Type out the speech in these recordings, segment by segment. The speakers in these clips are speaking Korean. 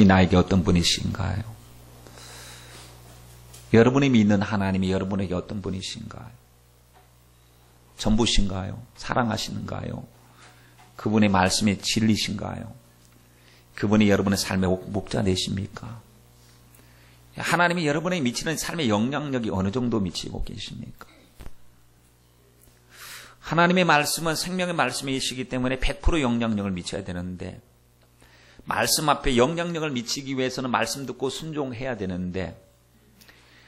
나에게 어떤 분이신가요? 여러분이 믿는 하나님이 여러분에게 어떤 분이신가요? 전부신가요? 사랑하시는가요? 그분의 말씀이 진리신가요? 그분이 여러분의 삶의 목자 되십니까? 하나님이 여러분에게 미치는 삶의 영향력이 어느 정도 미치고 계십니까? 하나님의 말씀은 생명의 말씀이시기 때문에 100% 영향력을 미쳐야 되는데, 말씀 앞에 영향력을 미치기 위해서는 말씀 듣고 순종해야 되는데,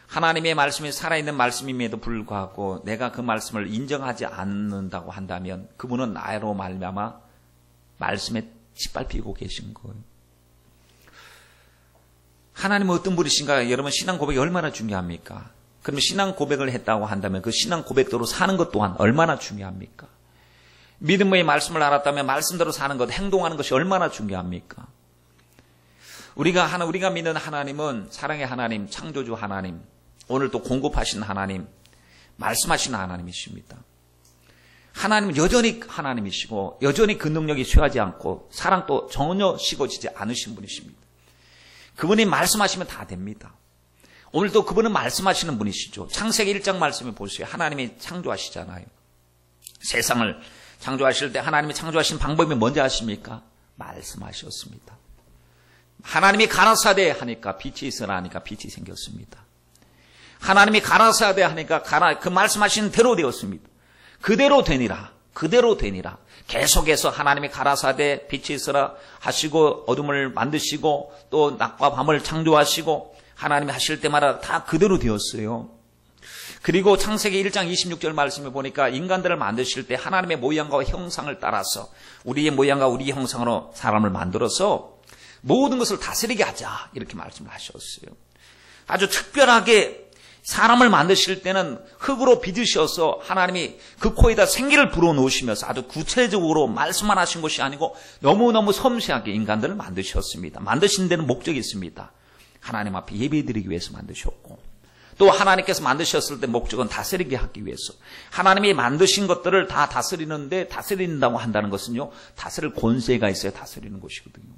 하나님의 말씀이 살아있는 말씀임에도 불구하고 내가 그 말씀을 인정하지 않는다고 한다면 그분은 나로 말미암아 말씀에 짓밟히고 계신 거예요. 하나님은 어떤 분이신가? 여러분, 신앙 고백이 얼마나 중요합니까? 그러면 신앙 고백을 했다고 한다면 그 신앙 고백대로 사는 것 또한 얼마나 중요합니까? 믿음의 말씀을 알았다면 말씀대로 사는 것, 행동하는 것이 얼마나 중요합니까? 우리가 믿는 하나님은 사랑의 하나님, 창조주 하나님, 오늘 또 공급하신 하나님, 말씀하시는 하나님이십니다. 하나님은 여전히 하나님이시고 여전히 그 능력이 쇠하지 않고 사랑도 전혀 식어지지 않으신 분이십니다. 그분이 말씀하시면 다 됩니다. 오늘도 그분은 말씀하시는 분이시죠. 창세기 1장 말씀을 보세요. 하나님이 창조하시잖아요. 세상을 창조하실 때 하나님이 창조하신 방법이 뭔지 아십니까? 말씀하셨습니다. 하나님이 가라사대 하니까 빛이 있으라 하니까 빛이 생겼습니다. 하나님이 가라사대 하니까 그 말씀하신 대로 되었습니다. 그대로 되니라. 그대로 되니라. 계속해서 하나님이 가라사대 빛이 있으라 하시고 어둠을 만드시고 또 낮과 밤을 창조하시고 하나님이 하실 때마다 다 그대로 되었어요. 그리고 창세기 1장 26절 말씀에 보니까 인간들을 만드실 때 하나님의 모양과 형상을 따라서 우리의 모양과 우리의 형상으로 사람을 만들어서 모든 것을 다스리게 하자 이렇게 말씀을 하셨어요. 아주 특별하게 사람을 만드실 때는 흙으로 빚으셔서 하나님이 그 코에다 생기를 불어넣으시면서 아주 구체적으로 말씀만 하신 것이 아니고 너무너무 섬세하게 인간들을 만드셨습니다. 만드신 데는 목적이 있습니다. 하나님 앞에 예배드리기 위해서 만드셨고 또 하나님께서 만드셨을 때 목적은 다스리게 하기 위해서 하나님이 만드신 것들을 다 다스리는데 다스린다고 한다는 것은요 다스릴 권세가 있어야 다스리는 것이거든요.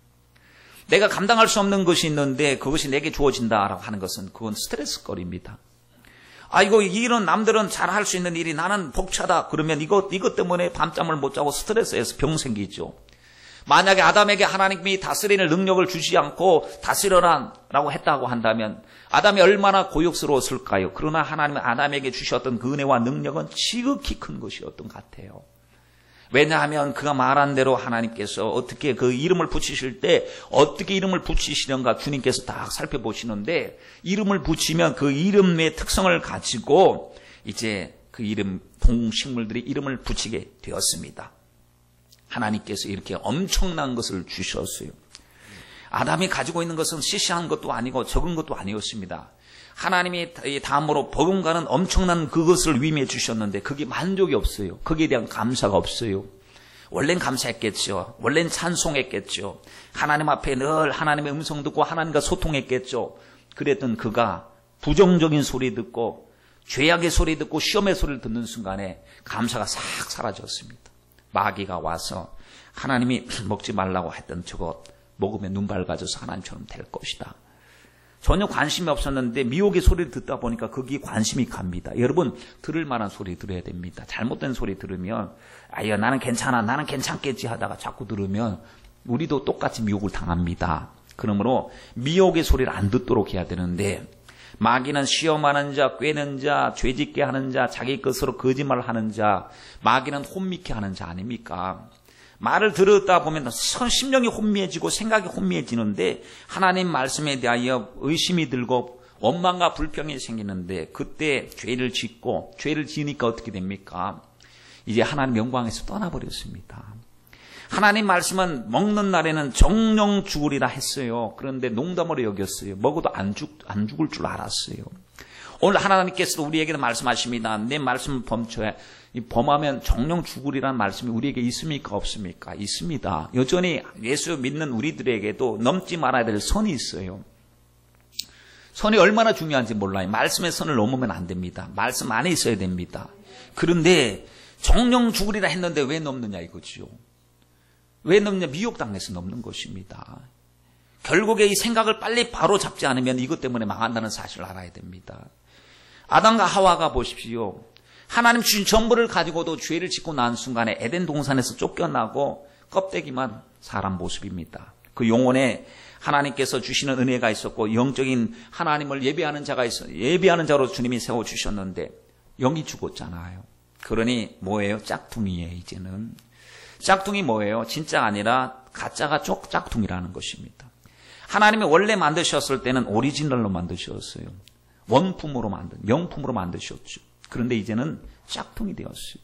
내가 감당할 수 없는 것이 있는데 그것이 내게 주어진다라고 하는 것은 그건 스트레스거리입니다. 아이고 이런 남들은 잘할 수 있는 일이 나는 벅차다 그러면 이것 때문에 밤잠을 못 자고 스트레스에서 병 생기죠. 만약에 아담에게 하나님이 다스리는 능력을 주지 않고 다스려라라고 했다고 한다면 아담이 얼마나 고역스러웠을까요? 그러나 하나님은 아담에게 주셨던 그 은혜와 능력은 지극히 큰 것이었던 것 같아요. 왜냐하면 그가 말한 대로 하나님께서 어떻게 그 이름을 붙이실 때 어떻게 이름을 붙이시는가 주님께서 딱 살펴보시는데 이름을 붙이면 그 이름의 특성을 가지고 이제 그 이름 동식물들이 이름을 붙이게 되었습니다. 하나님께서 이렇게 엄청난 것을 주셨어요. 아담이 가지고 있는 것은 시시한 것도 아니고 적은 것도 아니었습니다. 하나님이 다음으로 버금가는 엄청난 그것을 위임해 주셨는데 그게 만족이 없어요. 거기에 대한 감사가 없어요. 원래는 감사했겠죠. 원래는 찬송했겠죠. 하나님 앞에 늘 하나님의 음성 듣고 하나님과 소통했겠죠. 그랬던 그가 부정적인 소리 듣고 죄악의 소리 듣고 시험의 소리를 듣는 순간에 감사가 싹 사라졌습니다. 마귀가 와서 하나님이 먹지 말라고 했던 저것 먹으면 눈 밝아져서 하나님처럼 될 것이다. 전혀 관심이 없었는데 미혹의 소리를 듣다 보니까 거기에 관심이 갑니다. 여러분 들을 만한 소리 들어야 됩니다. 잘못된 소리 들으면 아야 나는 괜찮아 나는 괜찮겠지 하다가 자꾸 들으면 우리도 똑같이 미혹을 당합니다. 그러므로 미혹의 소리를 안 듣도록 해야 되는데 마귀는 시험하는 자, 꿰는 자, 죄짓게 하는 자, 자기 것으로 거짓말을 하는 자, 마귀는 혼미케 하는 자 아닙니까? 말을 들었다 보면 심령이 혼미해지고 생각이 혼미해지는데 하나님 말씀에 대하여 의심이 들고 원망과 불평이 생기는데 그때 죄를 짓고 죄를 지으니까 어떻게 됩니까? 이제 하나님 영광에서 떠나버렸습니다. 하나님 말씀은 먹는 날에는 정령 죽으리라 했어요. 그런데 농담으로 여겼어요. 먹어도 안 죽을 줄 알았어요. 오늘 하나님께서도 우리에게는 말씀하십니다. 내 말씀을 범하면 정령 죽으리라는 말씀이 우리에게 있습니까? 없습니까? 있습니다. 여전히 예수 믿는 우리들에게도 넘지 말아야 될 선이 있어요. 선이 얼마나 중요한지 몰라요. 말씀의 선을 넘으면 안 됩니다. 말씀 안에 있어야 됩니다. 그런데 정령 죽으리라 했는데 왜 넘느냐 이거죠. 왜 넘느냐? 미혹당해서 넘는 것입니다. 결국에 이 생각을 빨리 바로 잡지 않으면 이것 때문에 망한다는 사실을 알아야 됩니다. 아담과 하와가 보십시오. 하나님 주신 전부를 가지고도 죄를 짓고 난 순간에 에덴 동산에서 쫓겨나고 껍데기만 사람 모습입니다. 그 영혼에 하나님께서 주시는 은혜가 있었고 영적인 하나님을 예배하는 자로 주님이 세워주셨는데 영이 죽었잖아요. 그러니 뭐예요? 짝퉁이에요. 이제는 짝퉁이 뭐예요? 진짜 아니라 가짜가 짝퉁이라는 것입니다. 하나님이 원래 만드셨을 때는 오리지널로 만드셨어요. 원품으로 명품으로 만드셨죠. 그런데 이제는 짝퉁이 되었어요.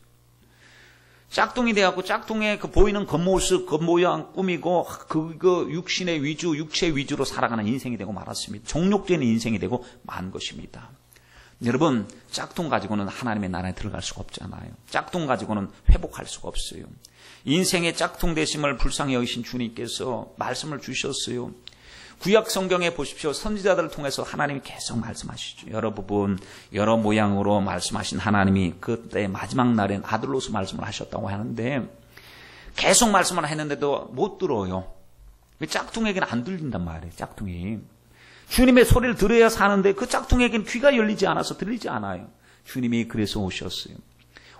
짝퉁이 되었고 짝퉁의 그 보이는 겉모습, 겉모양 꾸미고 그 육신의 위주, 육체 위주로 살아가는 인생이 되고 말았습니다. 정욕적인 인생이 되고 만 것입니다. 여러분, 짝퉁 가지고는 하나님의 나라에 들어갈 수가 없잖아요. 짝퉁 가지고는 회복할 수가 없어요. 인생의 짝퉁 되심을 불쌍히 여기신 주님께서 말씀을 주셨어요. 구약 성경에 보십시오. 선지자들을 통해서 하나님이 계속 말씀하시죠. 여러 부분, 여러 모양으로 말씀하신 하나님이 그때 마지막 날엔 아들로서 말씀을 하셨다고 하는데 계속 말씀을 했는데도 못 들어요. 짝퉁에게는 안 들린단 말이에요. 짝퉁이. 주님의 소리를 들어야 사는데 그 짝퉁에게는 귀가 열리지 않아서 들리지 않아요. 주님이 그래서 오셨어요.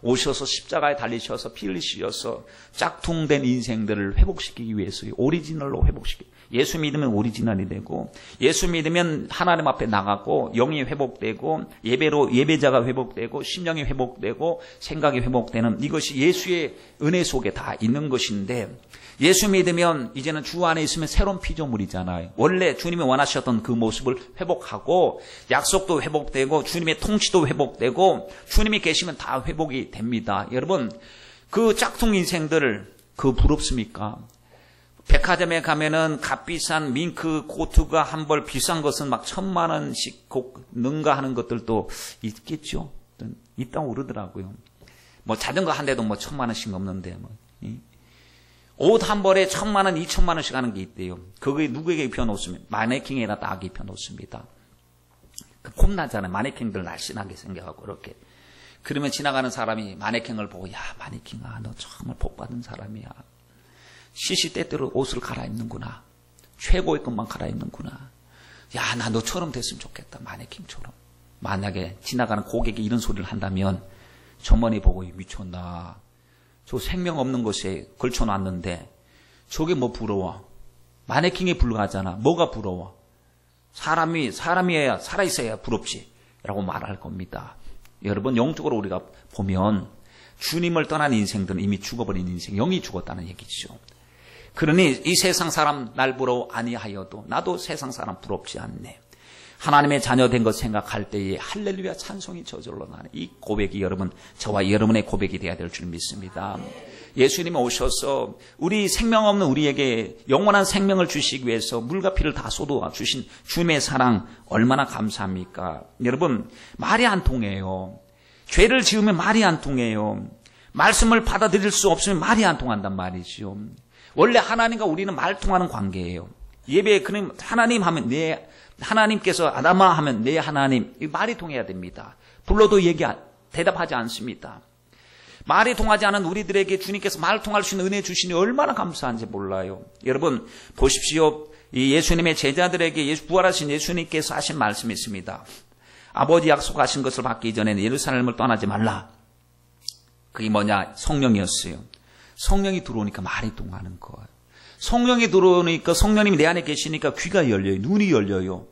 오셔서 십자가에 달리셔서 피 흘리셔서 짝퉁된 인생들을 회복시키기 위해서요. 오리지널로 회복시키기. 예수 믿으면 오리지널이 되고 예수 믿으면 하나님 앞에 나가고 영이 회복되고 예배자가 회복되고 심령이 회복되고 생각이 회복되는 이것이 예수의 은혜 속에 다 있는 것인데 예수 믿으면 이제는 주 안에 있으면 새로운 피조물이잖아요. 원래 주님이 원하셨던 그 모습을 회복하고 약속도 회복되고 주님의 통치도 회복되고 주님이 계시면 다 회복이 됩니다. 여러분 그 짝퉁 인생들 그 부럽습니까? 백화점에 가면은 값비싼 밍크 코트가 한 벌 비싼 것은 막 1,000만 원씩 능가하는 것들도 있겠죠. 있다고 그러더라고요. 뭐 자전거 한 대도 뭐 1,000만 원씩 넘는데 뭐. 옷 한 벌에 1,000만 원, 2,000만 원씩 하는 게 있대요. 그게 누구에게 입혀놓습니까? 마네킹에다 딱 입혀놓습니다. 폼나잖아요. 마네킹들 날씬하게 생겨가고 그렇게. 그러면 지나가는 사람이 마네킹을 보고 야 마네킹아 너 정말 복받은 사람이야. 시시때때로 옷을 갈아입는구나. 최고의 것만 갈아입는구나. 야, 나 너처럼 됐으면 좋겠다. 마네킹처럼. 만약에 지나가는 고객이 이런 소리를 한다면 전번에 보고 미쳤나. 저 생명 없는 것에 걸쳐놨는데 저게 뭐 부러워. 마네킹에 불과하잖아. 뭐가 부러워. 사람이어야 살아있어야 부럽지. 라고 말할 겁니다. 여러분 영적으로 우리가 보면 주님을 떠난 인생들은 이미 죽어버린 인생, 영이 죽었다는 얘기죠. 그러니 이 세상 사람 날 부러워 아니하여도 나도 세상 사람 부럽지 않네. 하나님의 자녀 된 것 생각할 때에 할렐루야 찬송이 저절로 나네. 이 고백이 여러분 저와 여러분의 고백이 되어야 될 줄 믿습니다. 예수님이 오셔서 우리 생명 없는 우리에게 영원한 생명을 주시기 위해서 물과 피를 다 쏟아 주신 주님의 사랑 얼마나 감사합니까? 여러분 말이 안 통해요. 죄를 지으면 말이 안 통해요. 말씀을 받아들일 수 없으면 말이 안 통한단 말이죠. 원래 하나님과 우리는 말 통하는 관계예요. 예배에 그럼 하나님 하면 내 하나님께서 아담아 하면 내 하나님 이 말이 통해야 됩니다. 불러도 대답하지 않습니다. 말이 통하지 않은 우리들에게 주님께서 말 통할 수 있는 은혜 주시니 얼마나 감사한지 몰라요. 여러분 보십시오. 이 예수님의 제자들에게 부활하신 예수님께서 하신 말씀이 있습니다. 아버지 약속하신 것을 받기 전에는 예루살렘을 떠나지 말라. 그게 뭐냐? 성령이었어요. 성령이 들어오니까 말이 통하는 거예요. 성령이 들어오니까 성령님이 내 안에 계시니까 귀가 열려요. 눈이 열려요.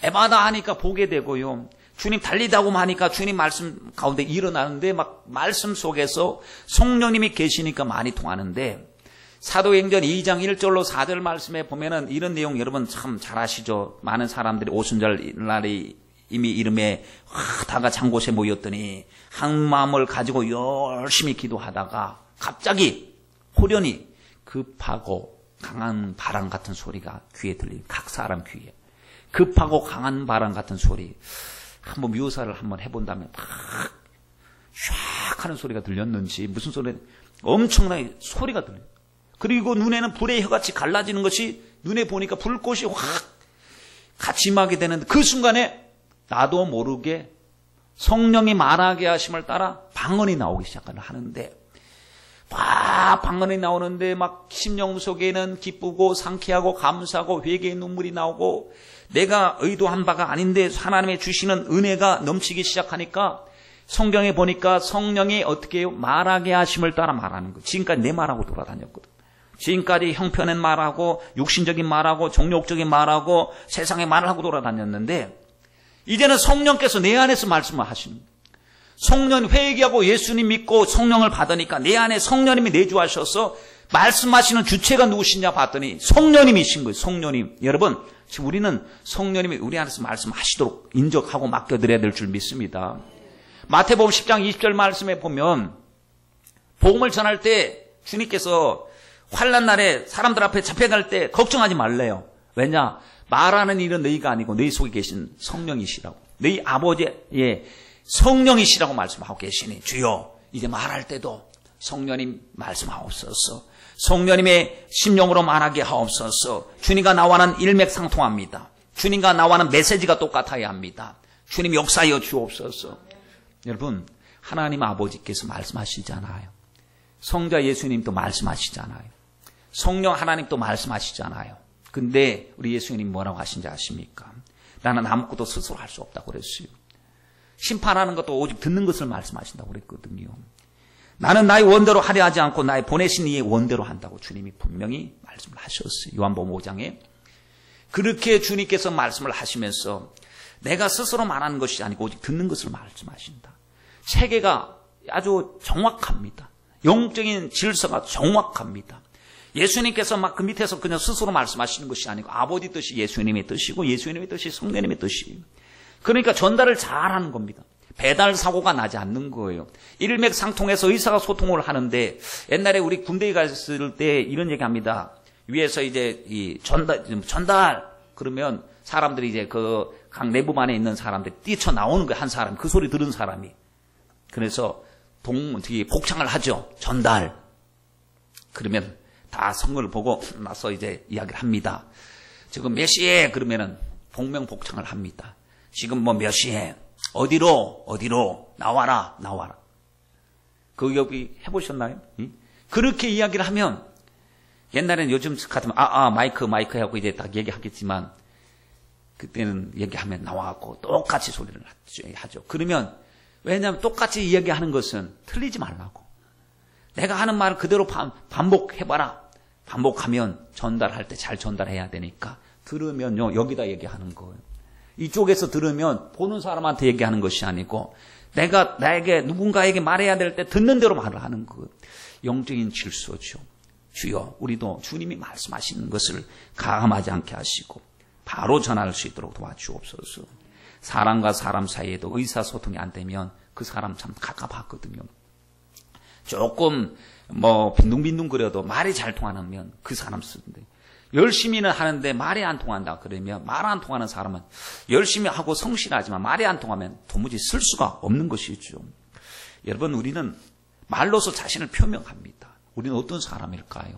에바다 하니까 보게 되고요. 주님 달리다고 하니까 주님 말씀 가운데 일어나는데 막 말씀 속에서 성령님이 계시니까 많이 통하는데 사도행전 2장 1절로 4절 말씀에 보면은 이런 내용 여러분 참 잘 아시죠? 많은 사람들이 오순절 날이 이미 이름에 다가 장곳에 모였더니 한 마음을 가지고 열심히 기도하다가 갑자기 호련히 급하고 강한 바람 같은 소리가 귀에 들리는 각 사람 귀에 급하고 강한 바람 같은 소리 한번 묘사를 한번 해본다면 막 샥 하는 소리가 들렸는지 무슨 소리 엄청나게 소리가 들려요. 그리고 눈에는 불의 혀같이 갈라지는 것이 눈에 보니까 불꽃이 확 같이 임하게 되는데 그 순간에 나도 모르게 성령이 말하게 하심을 따라 방언이 나오기 시작하는데 막 막 방언이 나오는데 막 심령 속에는 기쁘고 상쾌하고 감사하고 회개의 눈물이 나오고 내가 의도한 바가 아닌데 하나님의 주시는 은혜가 넘치기 시작하니까 성경에 보니까 성령이 어떻게 해요? 말하게 하심을 따라 말하는 거예요. 지금까지 내 말하고 돌아다녔거든. 지금까지 형편의 말하고 육신적인 말하고 정욕적인 말하고 세상의 말을 하고 돌아다녔는데 이제는 성령께서 내 안에서 말씀을 하시는 거예요. 성령 회개하고 예수님 믿고 성령을 받으니까 내 안에 성령님이 내주하셔서 말씀하시는 주체가 누구시냐 봤더니 성령님이신 거예요. 성령님. 여러분 지금 우리는 성령님이 우리 안에서 말씀하시도록 인정하고 맡겨드려야 될 줄 믿습니다. 마태복음 10장 20절 말씀에 보면 복음을 전할 때 주님께서 환난 날에 사람들 앞에 잡혀갈 때 걱정하지 말래요. 왜냐? 말하는 일은 너희가 아니고 너희 속에 계신 성령이시라고. 너희 아버지의 성령이시라고 말씀하고 계시니 주여 이제 말할 때도 성령님 말씀하옵소서. 성령님의 심령으로 말하게 하옵소서. 주님과 나와는 일맥상통합니다. 주님과 나와는 메시지가 똑같아야 합니다. 주님 역사하여 주옵소서. 여러분 하나님 아버지께서 말씀하시잖아요. 성자 예수님도 말씀하시잖아요. 성령 하나님도 말씀하시잖아요. 근데 우리 예수님 뭐라고 하신지 아십니까? 나는 아무것도 스스로 할 수 없다고 그랬어요. 심판하는 것도 오직 듣는 것을 말씀하신다고 그랬거든요. 나는 나의 원대로 하려 하지 않고 나의 보내신 이의 원대로 한다고 주님이 분명히 말씀을 하셨어요. 요한복음 5장에. 그렇게 주님께서 말씀을 하시면서 내가 스스로 말하는 것이 아니고 오직 듣는 것을 말씀하신다. 체계가 아주 정확합니다. 영적인 질서가 정확합니다. 예수님께서 막 그 밑에서 그냥 스스로 말씀하시는 것이 아니고 아버지 뜻이 예수님의 뜻이고 예수님의 뜻이 성령님의 뜻이에요. 그러니까 전달을 잘하는 겁니다. 배달 사고가 나지 않는 거예요. 일맥상통해서 의사소통을 하는데 옛날에 우리 군대에 갔을 때 이런 얘기합니다. 위에서 이제 이 전달 그러면 사람들이 이제 그 각 내부만에 있는 사람들이 뛰쳐 나오는 거예요. 한 사람 그 소리 들은 사람이. 그래서 복창을 하죠. 전달. 그러면 다 성을 보고 나서 이제 이야기를 합니다. 지금 몇 시에 그러면은 복명복창을 합니다. 지금 뭐 몇 시에 어디로 나와라. 그 여기 해보셨나요? 그렇게 이야기를 하면 옛날에는 요즘 같으면 마이크 하고 이제 딱 얘기하겠지만 그때는 얘기하면 나와갖고 똑같이 소리를 하죠. 그러면 왜냐하면 똑같이 이야기하는 것은 틀리지 말라고. 내가 하는 말을 그대로 반복해봐라. 반복하면 전달할 때 잘 전달해야 되니까 들으면요 여기다 얘기하는 거예요. 이쪽에서 들으면 보는 사람한테 얘기하는 것이 아니고 내가 나에게 누군가에게 말해야 될 때 듣는 대로 말을 하는 거예요. 영적인 질서죠. 주여 우리도 주님이 말씀하시는 것을 가감하지 않게 하시고 바로 전할 수 있도록 도와주옵소서. 사람과 사람 사이에도 의사소통이 안 되면 그 사람 참 갑갑하거든요. 조금 뭐 빈둥빈둥거려도 말이 잘 통하면 그 사람 쓰는데 열심히는 하는데 말이 안 통한다 그러면 말 안 통하는 사람은 열심히 하고 성실하지만 말이 안 통하면 도무지 쓸 수가 없는 것이죠. 여러분 우리는 말로서 자신을 표명합니다. 우리는 어떤 사람일까요?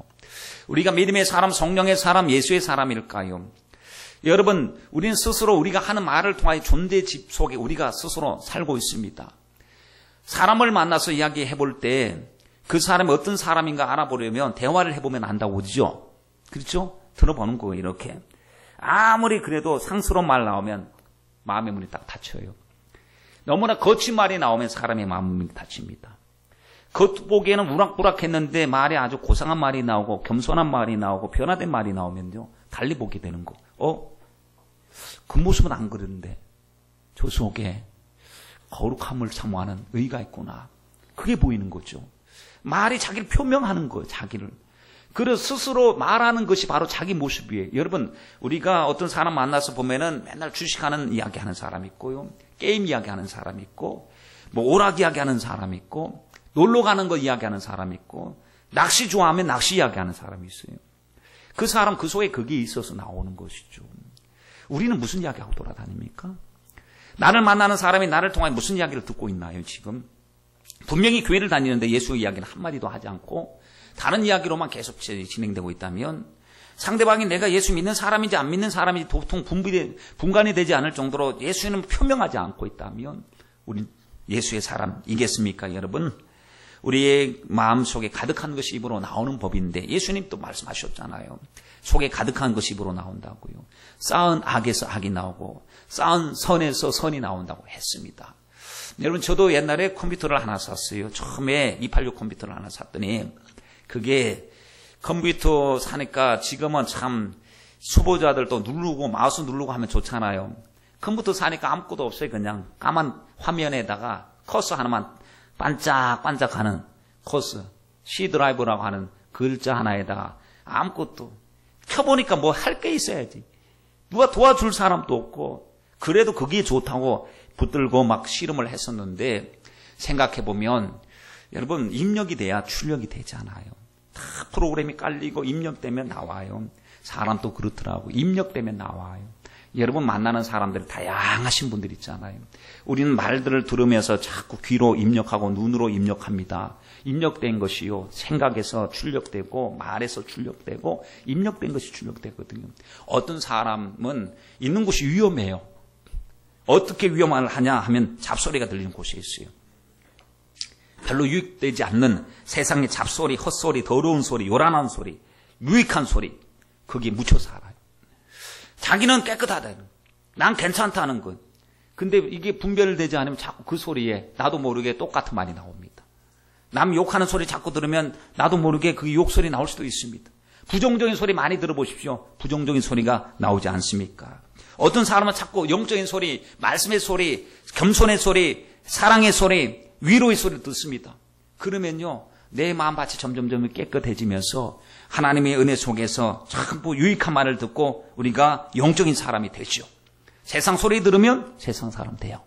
우리가 믿음의 사람, 성령의 사람, 예수의 사람일까요? 여러분 우리는 스스로 우리가 하는 말을 통하여 존재 집 속에 우리가 스스로 살고 있습니다. 사람을 만나서 이야기해 볼 때 그 사람이 어떤 사람인가 알아보려면 대화를 해보면 안다고 그러죠. 그렇죠? 들어보는 거예요. 이렇게. 아무리 그래도 상스러운 말 나오면 마음의 문이 딱 닫혀요. 너무나 거친 말이 나오면 사람의 마음이 닫힙니다. 겉보기에는 우락부락했는데 말이 아주 고상한 말이 나오고 겸손한 말이 나오고 변화된 말이 나오면요. 달리 보게 되는 거. 그 모습은 안 그러는데 저 속에 거룩함을 사모하는 의가 있구나. 그게 보이는 거죠. 말이 자기를 표명하는 거예요. 자기를. 그래서 스스로 말하는 것이 바로 자기 모습이에요. 여러분 우리가 어떤 사람 만나서 보면은 맨날 주식하는 이야기하는 사람 있고요. 게임 이야기하는 사람 있고 뭐 오락 이야기하는 사람 있고 놀러 가는 거 이야기하는 사람 있고 낚시 좋아하면 낚시 이야기하는 사람이 있어요. 그 사람 그 속에 그게 있어서 나오는 것이죠. 우리는 무슨 이야기하고 돌아다닙니까? 나를 만나는 사람이 나를 통해 무슨 이야기를 듣고 있나요 지금? 분명히 교회를 다니는데 예수의 이야기는 한마디도 하지 않고 다른 이야기로만 계속 진행되고 있다면 상대방이 내가 예수 믿는 사람인지 안 믿는 사람인지 도통 분간이 되지 않을 정도로 예수는 표명하지 않고 있다면 우리 예수의 사람이겠습니까 여러분? 우리의 마음속에 가득한 것이 입으로 나오는 법인데 예수님도 말씀하셨잖아요. 속에 가득한 것이 입으로 나온다고요. 쌓은 악에서 악이 나오고 쌓은 선에서 선이 나온다고 했습니다. 여러분 저도 옛날에 컴퓨터를 하나 샀어요. 처음에 286 컴퓨터를 하나 샀더니 그게 컴퓨터 사니까 지금은 참 초보자들도 누르고 마우스 누르고 하면 좋잖아요. 컴퓨터 사니까 아무것도 없어요. 그냥 까만 화면에다가 커서 하나만 반짝반짝하는 커서 C 드라이브라고 하는 글자 하나에다가 아무것도 켜보니까 뭐 할 게 있어야지. 누가 도와줄 사람도 없고 그래도 그게 좋다고 붙들고 막 실험을 했었는데 생각해보면 여러분 입력이 돼야 출력이 되잖아요. 다 프로그램이 깔리고 입력되면 나와요. 사람도 그렇더라고. 입력되면 나와요. 여러분 만나는 사람들 다양하신 분들 있잖아요. 우리는 말들을 들으면서 자꾸 귀로 입력하고 눈으로 입력합니다. 입력된 것이요. 생각에서 출력되고 말에서 출력되고 입력된 것이 출력되거든요. 어떤 사람은 있는 곳이 위험해요. 어떻게 위험을 하냐 하면 잡소리가 들리는 곳에 있어요. 별로 유익되지 않는 세상의 잡소리, 헛소리, 더러운 소리, 요란한 소리, 유익한 소리 거기에 묻혀 살아요. 자기는 깨끗하다. 난 괜찮다는 것. 근데 이게 분별되지 않으면 자꾸 그 소리에 나도 모르게 똑같은 말이 나옵니다. 남 욕하는 소리 자꾸 들으면 나도 모르게 그 욕소리 나올 수도 있습니다. 부정적인 소리 많이 들어보십시오. 부정적인 소리가 나오지 않습니까? 어떤 사람은 자꾸 영적인 소리, 말씀의 소리, 겸손의 소리, 사랑의 소리, 위로의 소리를 듣습니다. 그러면요, 내 마음밭이 점점 깨끗해지면서 하나님의 은혜 속에서 전부 유익한 말을 듣고 우리가 영적인 사람이 되죠. 세상 소리 들으면 세상 사람 돼요.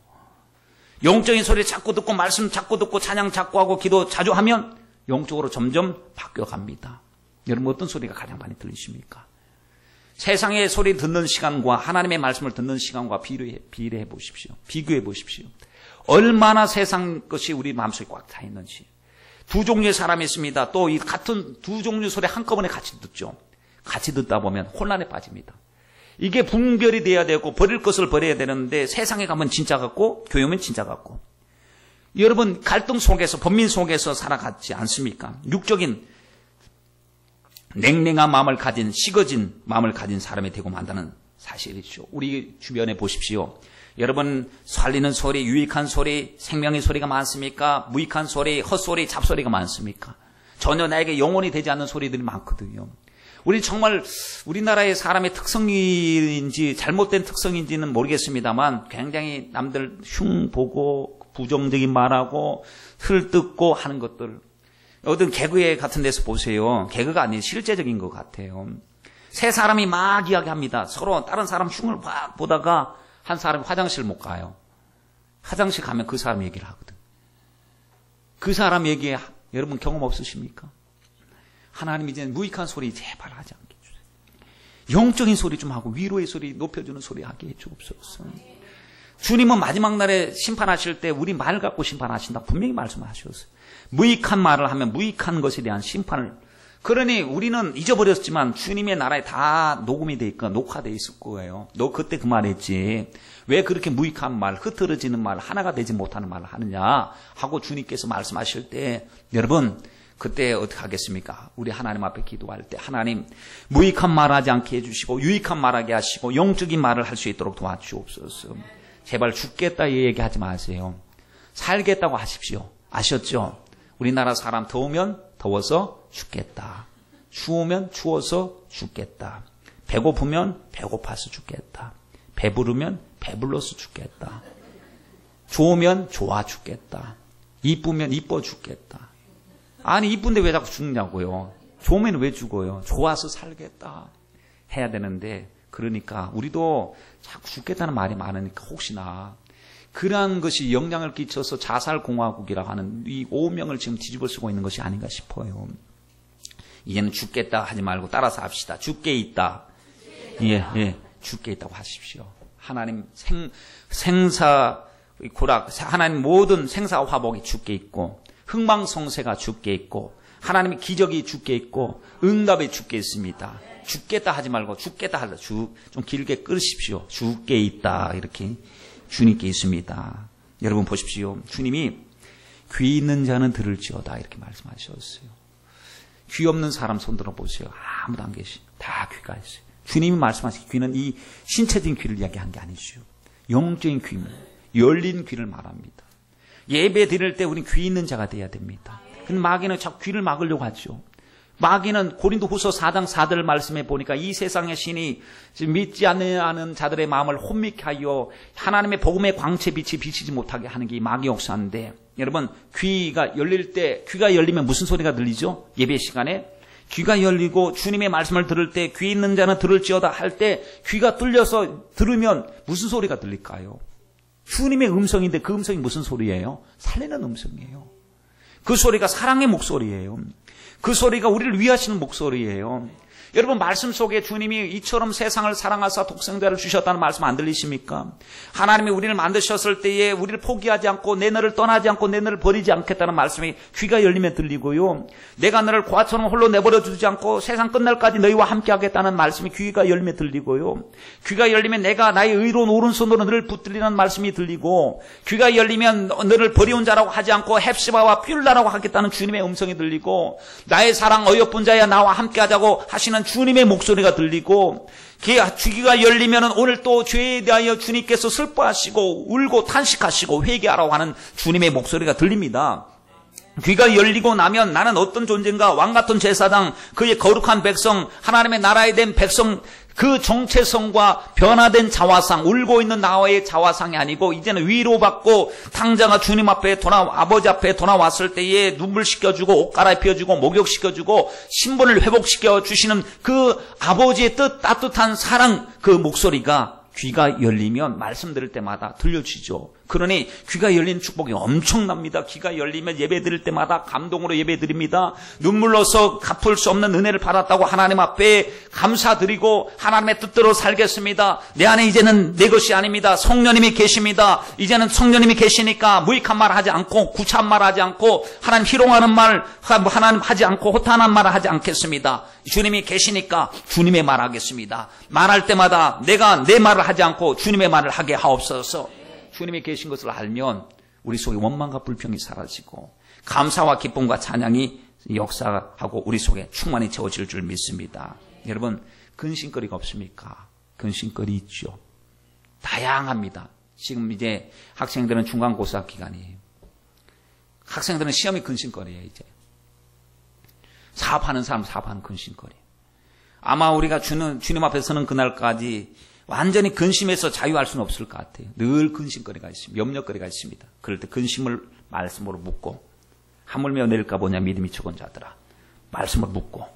영적인 소리 자꾸 듣고 말씀 자꾸 듣고 찬양 자꾸 하고 기도 자주 하면 영적으로 점점 바뀌어갑니다. 여러분 어떤 소리가 가장 많이 들리십니까? 세상의 소리 듣는 시간과 하나님의 말씀을 듣는 시간과 비례해 보십시오. 비교해 보십시오. 얼마나 세상 것이 우리 마음속에 꽉 차 있는지. 두 종류의 사람이 있습니다. 또 이 같은 두 종류 소리 한꺼번에 같이 듣죠. 같이 듣다 보면 혼란에 빠집니다. 이게 분별이 돼야 되고 버릴 것을 버려야 되는데 세상에 가면 진짜 같고 교회 오면 진짜 같고. 여러분 갈등 속에서 번민 속에서 살아갔지 않습니까? 육적인 냉랭한 마음을 가진 식어진 마음을 가진 사람이 되고 만다는 사실이죠. 우리 주변에 보십시오. 여러분 살리는 소리, 유익한 소리, 생명의 소리가 많습니까? 무익한 소리, 헛소리, 잡소리가 많습니까? 전혀 나에게 영혼이 되지 않는 소리들이 많거든요. 우리 정말 우리나라의 사람의 특성인지 잘못된 특성인지는 모르겠습니다만 굉장히 남들 흉 보고 부정적인 말하고 헐뜯고 하는 것들. 어떤 개그회 같은 데서 보세요. 개그가 아닌 실제적인 것 같아요. 세 사람이 막 이야기합니다. 서로 다른 사람 흉을 막 보다가 한 사람이 화장실 못 가요. 화장실 가면 그 사람 얘기를 하거든. 그 사람 얘기에 여러분 경험 없으십니까? 하나님 이제 무익한 소리 제발 하지 않게 해주세요. 영적인 소리 좀 하고 위로의 소리 높여주는 소리 하게 해주옵소서. 주님은 마지막 날에 심판하실 때 우리 말 갖고 심판하신다 분명히 말씀하셨어요. 무익한 말을 하면 무익한 것에 대한 심판을. 그러니 우리는 잊어버렸지만 주님의 나라에 다 녹음이 돼 있고 녹화돼 있을 거예요. 너 그때 그 말했지. 왜 그렇게 무익한 말, 흐트러지는 말, 하나가 되지 못하는 말을 하느냐 하고 주님께서 말씀하실 때 여러분 그때 어떻게 하겠습니까? 우리 하나님 앞에 기도할 때 하나님 무익한 말하지 않게 해주시고 유익한 말하게 하시고 영적인 말을 할 수 있도록 도와주옵소서. 제발 죽겠다 얘기하지 마세요. 살겠다고 하십시오. 아셨죠? 우리나라 사람 더우면 더워서 죽겠다. 추우면 추워서 죽겠다. 배고프면 배고파서 죽겠다. 배부르면 배불러서 죽겠다. 좋으면 좋아 죽겠다. 이쁘면 이뻐 죽겠다. 아니 이쁜데 왜 자꾸 죽냐고요. 좋으면 왜 죽어요. 좋아서 살겠다 해야 되는데 그러니까 우리도 자꾸 죽겠다는 말이 많으니까 혹시나 그러한 것이 영향을 끼쳐서 자살공화국이라고 하는 이 오명을 지금 뒤집어 쓰고 있는 것이 아닌가 싶어요. 이제는 죽겠다 하지 말고 따라서 합시다. 죽게 있다. 예, 죽게 있다고 하십시오. 하나님 생사 고락, 하나님 모든 생사 화복이 죽게 있고 흥망성쇠가 죽게 있고 하나님의 기적이 죽게 있고 응답이 죽게 있습니다. 죽겠다 하지 말고 죽겠다 하자. 좀 길게 끊으십시오. 죽게 있다 이렇게 주님께 있습니다. 여러분 보십시오. 주님이 귀 있는 자는 들을지어다 이렇게 말씀하셨어요. 귀 없는 사람 손 들어보세요. 아무도 안 계시. 다 귀가 있어요. 주님이 말씀하신 귀는 이 신체적인 귀를 이야기한 게 아니죠. 영적인 귀, 열린 귀를 말합니다. 예배 드릴 때 우리는 귀 있는 자가 돼야 됩니다. 근데 마귀는 자꾸 귀를 막으려고 하죠. 마귀는 고린도후서 4장 4절 말씀에 보니까 이 세상의 신이 믿지 않는 자들의 마음을 혼미케 하여 하나님의 복음의 광채 빛이 비치지 못하게 하는 게 마귀 역사인데, 여러분 귀가 열릴 때, 귀가 열리면 무슨 소리가 들리죠? 예배 시간에 귀가 열리고 주님의 말씀을 들을 때 귀 있는 자는 들을지어다 할 때 귀가 뚫려서 들으면 무슨 소리가 들릴까요? 주님의 음성인데 그 음성이 무슨 소리예요? 살리는 음성이에요. 그 소리가 사랑의 목소리예요. 그 소리가 우리를 위하시는 목소리예요. 여러분 말씀 속에 주님이 이처럼 세상을 사랑하사 독생자를 주셨다는 말씀 안 들리십니까? 하나님이 우리를 만드셨을 때에 우리를 포기하지 않고 내 너를 떠나지 않고 내 너를 버리지 않겠다는 말씀이 귀가 열리면 들리고요. 내가 너를 고아처럼 홀로 내버려 두지 않고 세상 끝날까지 너희와 함께 하겠다는 말씀이 귀가 열리면 들리고요. 귀가 열리면 내가 나의 의로운 오른손으로 너를 붙들리는 말씀이 들리고, 귀가 열리면 너를 버려온 자라고 하지 않고 헵시바와 뷸라라고 하겠다는 주님의 음성이 들리고, 나의 사랑 어여쁜 자야 나와 함께 하자고 하시는 주님의 목소리가 들리고, 귀가 열리면 오늘 또 죄에 대하여 주님께서 슬퍼하시고 울고 탄식하시고 회개하라고 하는 주님의 목소리가 들립니다. 귀가 열리고 나면 나는 어떤 존재인가? 왕같은 제사장, 그의 거룩한 백성, 하나님의 나라에 된 백성, 그 정체성과 변화된 자화상, 울고 있는 나의 자화상이 아니고 이제는 위로받고 당자가 주님 앞에 아버지 앞에 돌아왔을 때에 눈물 씻겨주고 옷 갈아입혀주고 목욕시켜주고 신분을 회복시켜 주시는 그 아버지의 뜻, 따뜻한 사랑, 그 목소리가 귀가 열리면 말씀 들을 때마다 들려지죠. 그러니 귀가 열린 축복이 엄청납니다. 귀가 열리면 예배 드릴 때마다 감동으로 예배 드립니다. 눈물로서 갚을 수 없는 은혜를 받았다고 하나님 앞에 감사드리고 하나님의 뜻대로 살겠습니다. 내 안에 이제는 내 것이 아닙니다. 성령님이 계십니다. 이제는 성령님이 계시니까 무익한 말 하지 않고 구차한 말 하지 않고 하나님 희롱하는 말 하나님 하지 않고 호탄한 말을 하지 않겠습니다. 주님이 계시니까 주님의 말 하겠습니다. 말할 때마다 내가 내 말을 하지 않고 주님의 말을 하게 하옵소서. 주님이 계신 것을 알면 우리 속에 원망과 불평이 사라지고 감사와 기쁨과 찬양이 역사하고 우리 속에 충만히 채워질 줄 믿습니다. 여러분 근심거리가 없습니까? 근심거리 있죠. 다양합니다. 지금 이제 학생들은 중간고사 기간이에요. 학생들은 시험이 근심거리예요. 이제 사업하는 사람 사업하는 근심거리. 아마 우리가 주님 앞에 서는 그날까지 완전히 근심에서 자유할 수는 없을 것 같아요. 늘 근심거리가 있습니다. 염려거리가 있습니다. 그럴 때 근심을 말씀으로 묻고, 하물며 내릴까 보냐 믿음이 적은 자들아, 말씀을 묻고,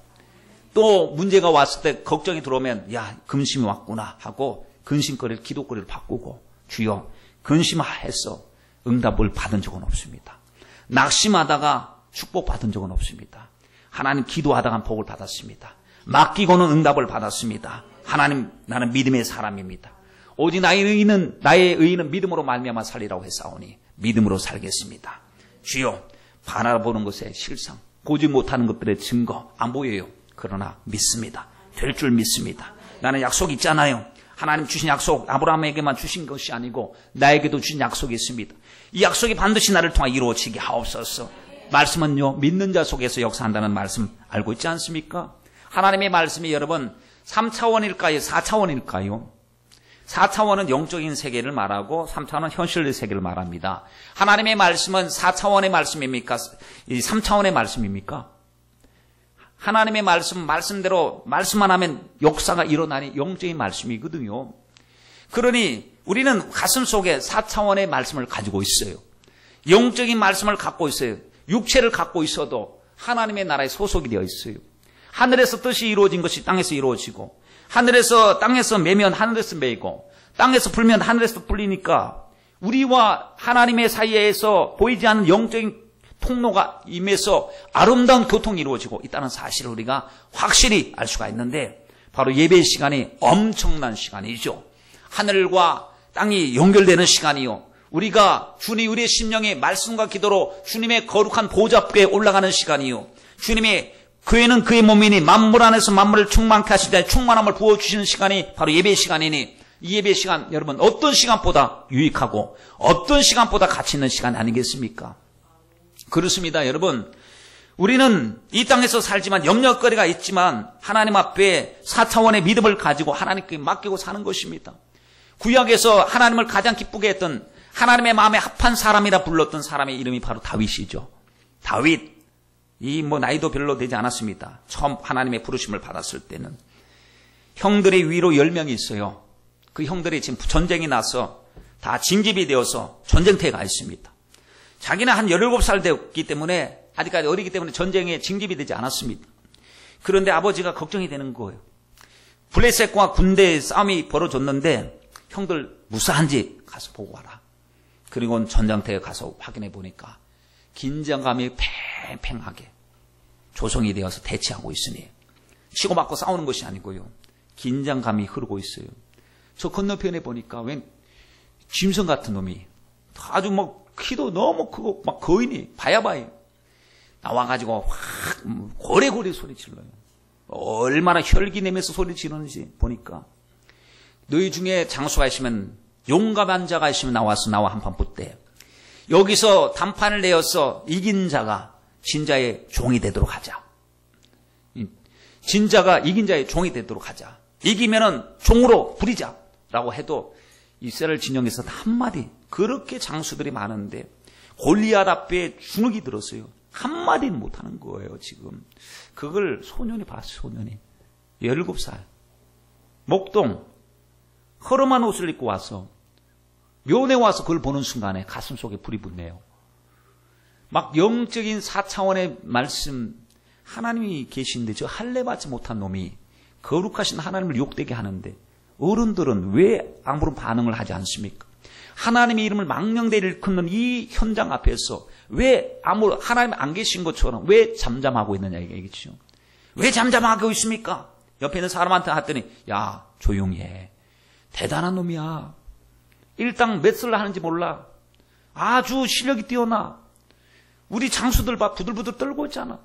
또 문제가 왔을 때 걱정이 들어오면 야 근심이 왔구나 하고 근심거리를 기도거리를 바꾸고, 주여 근심했어 응답을 받은 적은 없습니다. 낙심하다가 축복받은 적은 없습니다. 하나님 기도하다가 복을 받았습니다. 맡기고는 응답을 받았습니다. 하나님 나는 믿음의 사람입니다. 오직 나의 의인은 믿음으로 말미암아 살리라고 했사오니 믿음으로 살겠습니다. 주여 바라보는 것의 실상, 보지 못하는 것들의 증거 안 보여요. 그러나 믿습니다. 될 줄 믿습니다. 나는 약속 있잖아요. 하나님 주신 약속 아브라함에게만 주신 것이 아니고 나에게도 주신 약속이 있습니다. 이 약속이 반드시 나를 통해 이루어지게 하옵소서. 말씀은요 믿는 자 속에서 역사한다는 말씀 알고 있지 않습니까? 하나님의 말씀이 여러분 3차원일까요? 4차원일까요? 4차원은 영적인 세계를 말하고 3차원은 현실의 세계를 말합니다. 하나님의 말씀은 4차원의 말씀입니까? 3차원의 말씀입니까? 하나님의 말씀대로 말씀만 하면 역사가 일어나니 영적인 말씀이거든요. 그러니 우리는 가슴 속에 4차원의 말씀을 가지고 있어요. 영적인 말씀을 갖고 있어요. 육체를 갖고 있어도 하나님의 나라에 소속이 되어 있어요. 하늘에서 뜻이 이루어진 것이 땅에서 이루어지고, 하늘에서 땅에서 매면 하늘에서 매이고, 땅에서 불면 하늘에서 불리니까 우리와 하나님의 사이에서 보이지 않는 영적인 통로가 임해서 아름다운 교통이 이루어지고 있다는 사실을 우리가 확실히 알 수가 있는데, 바로 예배 시간이 엄청난 시간이죠. 하늘과 땅이 연결되는 시간이요. 우리가 우리의 심령이 말씀과 기도로 주님의 거룩한 보좌 앞에 올라가는 시간이요. 주님이 교회는 그의 몸이니 만물 안에서 만물을 충만케 하실 때 충만함을 부어주시는 시간이 바로 예배 시간이니, 이 예배 시간 여러분 어떤 시간보다 유익하고 어떤 시간보다 가치 있는 시간 아니겠습니까? 그렇습니다, 여러분. 우리는 이 땅에서 살지만 염려거리가 있지만 하나님 앞에 4차원의 믿음을 가지고 하나님께 맡기고 사는 것입니다. 구약에서 하나님을 가장 기쁘게 했던 하나님의 마음에 합한 사람이라 불렀던 사람의 이름이 바로 다윗이죠. 다윗. 나이도 별로 되지 않았습니다. 처음 하나님의 부르심을 받았을 때는. 형들의 위로 10명이 있어요. 그 형들이 지금 전쟁이 나서 다 징집이 되어서 전쟁터에 가 있습니다. 자기는 한 17살 되었기 때문에 아직까지 어리기 때문에 전쟁에 징집이 되지 않았습니다. 그런데 아버지가 걱정이 되는 거예요. 블레셋과 군대의 싸움이 벌어졌는데 형들 무사한지 가서 보고 와라. 그리고 전장터에 가서 확인해 보니까 긴장감이 팽팽하게 조성이 되어서 대치하고 있으니 치고받고 싸우는 것이 아니고요. 긴장감이 흐르고 있어요. 저 건너편에 보니까 웬 짐승 같은 놈이 아주 키도 너무 크고 거인이 바야바이 나와가지고 확 고래고래 소리 질러요. 얼마나 혈기 내면서 소리 지르는지 보니까 너희 중에 장수가 있으면 용감한 자가 있으면 나와서 나와 한판 붙대. 여기서 단판을 내어서 이긴 자가 진자의 종이 되도록 하자. 진자가 이긴 자의 종이 되도록 하자. 이기면은 종으로 부리자라고 해도 이스라엘 진영에서 한마디 그렇게 장수들이 많은데 골리앗 앞에 주눅이 들었어요. 한마디는 못하는 거예요 지금. 그걸 소년이 봤어요. 소년이 17살 목동 허름한 옷을 입고 와서 묘에 와서 그걸 보는 순간에 가슴 속에 불이 붙네요. 막 영적인 4차원의 말씀 하나님이 계신데 저 할례 받지 못한 놈이 거룩하신 하나님을 욕되게 하는데 어른들은 왜 아무런 반응을 하지 않습니까? 하나님의 이름을 망령되게 일컫는 이 현장 앞에서 왜 하나님 안 계신 것처럼 왜 잠잠하고 있느냐 얘기죠. 왜 잠잠하고 있습니까? 옆에 있는 사람한테 했더니 야 조용히 해. 대단한 놈이야. 일당 몇 살 하는지 몰라. 아주 실력이 뛰어나. 우리 장수들 봐 부들부들 떨고 있잖아.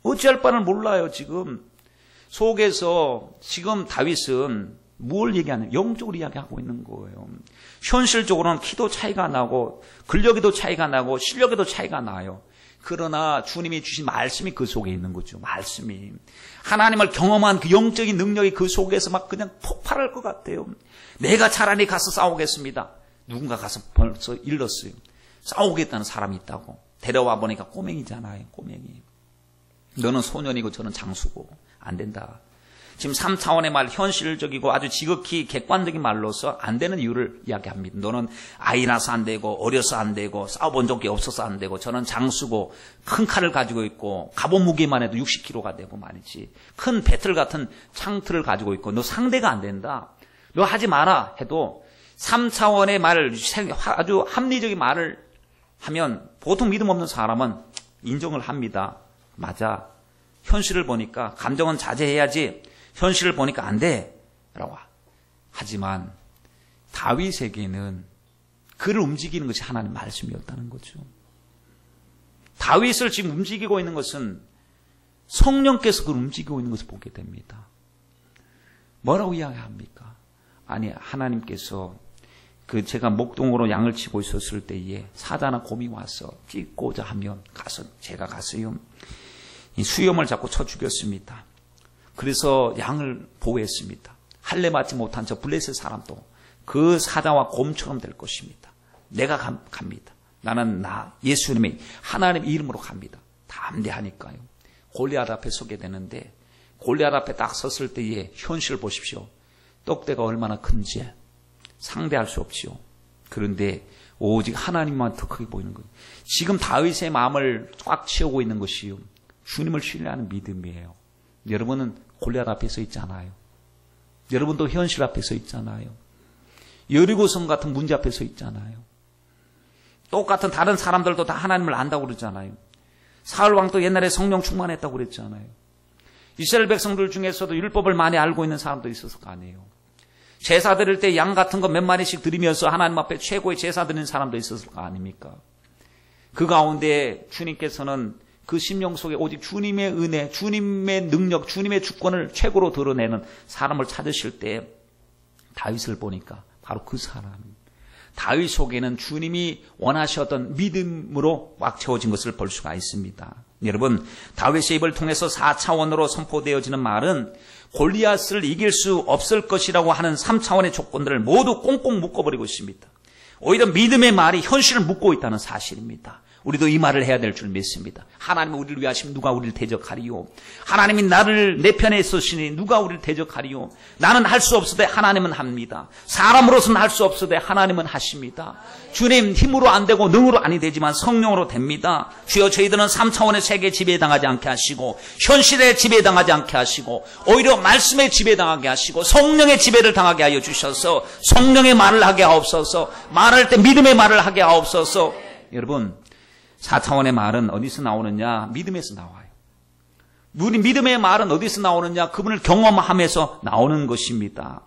어찌할 바를 몰라요 지금. 속에서 지금 다윗은 뭘 얘기하냐? 영적으로 이야기하고 있는 거예요. 현실적으로는 키도 차이가 나고 근력에도 차이가 나고 실력에도 차이가 나요. 그러나 주님이 주신 말씀이 그 속에 있는 거죠. 말씀이. 하나님을 경험한 그 영적인 능력이 그 속에서 막 그냥 폭발할 것 같아요. 내가 차라리 가서 싸우겠습니다. 누군가 가서 벌써 일렀어요. 싸우겠다는 사람이 있다고. 데려와 보니까 꼬맹이잖아요. 꼬맹이. 너는 소년이고 저는 장수고 안 된다. 지금 3차원의 말, 현실적이고 아주 지극히 객관적인 말로서 안 되는 이유를 이야기합니다. 너는 아이라서 안 되고 어려서 안 되고 싸워본 적이 없어서 안 되고 저는 장수고 큰 칼을 가지고 있고 갑옷 무게만 해도 60kg가 되고 말이지. 큰 배틀 같은 창틀을 가지고 있고 너 상대가 안 된다. 너 하지 마라 해도 3차원의 말을 아주 합리적인 말을 하면 보통 믿음 없는 사람은 인정을 합니다. 맞아. 현실을 보니까 감정은 자제해야지. 현실을 보니까 안 돼. 라고. 하지만 다윗에게는 그를 움직이는 것이 하나님 말씀이었다는 거죠. 다윗을 지금 움직이고 있는 것은 성령께서 그를 움직이고 있는 것을 보게 됩니다. 뭐라고 이야기합니까? 아니 하나님께서 제가 목동으로 양을 치고 있었을 때에 사자나 곰이 와서 찢고자 하면 제가 가서요 이 수염을 잡고 쳐 죽였습니다. 그래서 양을 보호했습니다. 할례 맞지 못한 저 블레셋 사람도 그 사자와 곰처럼 될 것입니다. 내가 갑니다. 나는 예수님의 하나님 이름으로 갑니다. 담대하니까요. 골리앗 앞에 서게 되는데 골리앗 앞에 딱 섰을 때의 현실을 보십시오. 떡대가 얼마나 큰지 상대할 수 없지요. 그런데 오직 하나님만 더 크게 보이는 거예요. 지금 다윗의 마음을 꽉 채우고 있는 것이요. 주님을 신뢰하는 믿음이에요. 여러분은 골리앗 앞에 서 있잖아요. 여러분도 현실 앞에 서 있잖아요. 여리고성 같은 문제 앞에 서 있잖아요. 똑같은 다른 사람들도 다 하나님을 안다고 그러잖아요. 사울 왕도 옛날에 성령 충만했다고 그랬잖아요. 이스라엘 백성들 중에서도 율법을 많이 알고 있는 사람도 있었을 거 아니에요. 제사 드릴 때 양 같은 거 몇 마리씩 드리면서 하나님 앞에 최고의 제사 드리는 사람도 있었을 거 아닙니까? 그 가운데 주님께서는 그 심령 속에 오직 주님의 은혜, 주님의 능력, 주님의 주권을 최고로 드러내는 사람을 찾으실 때 다윗을 보니까 바로 그 사람. 다윗 속에는 주님이 원하셨던 믿음으로 꽉 채워진 것을 볼 수가 있습니다. 여러분, 다윗의 입을 통해서 4차원으로 선포되어지는 말은 골리앗을 이길 수 없을 것이라고 하는 3차원의 조건들을 모두 꽁꽁 묶어버리고 있습니다. 오히려 믿음의 말이 현실을 묶고 있다는 사실입니다. 우리도 이 말을 해야 될 줄 믿습니다. 하나님은 우리를 위하시면 누가 우리를 대적하리요? 하나님이 나를 내 편에 있으시니 누가 우리를 대적하리요? 나는 할 수 없으되 하나님은 합니다. 사람으로서는 할 수 없으되 하나님은 하십니다. 주님 힘으로 안 되고 능으로 아니 되지만 성령으로 됩니다. 주여, 저희들은 3차원의 세계 지배당하지 않게 하시고 현실의 지배당하지 않게 하시고 오히려 말씀의 지배당하게 하시고 성령의 지배를 당하게 하여 주셔서 성령의 말을 하게 하옵소서. 말할 때 믿음의 말을 하게 하옵소서. 여러분, 4차원의 말은 어디서 나오느냐? 믿음에서 나와요. 우리 믿음의 말은 어디서 나오느냐? 그분을 경험하면서 나오는 것입니다.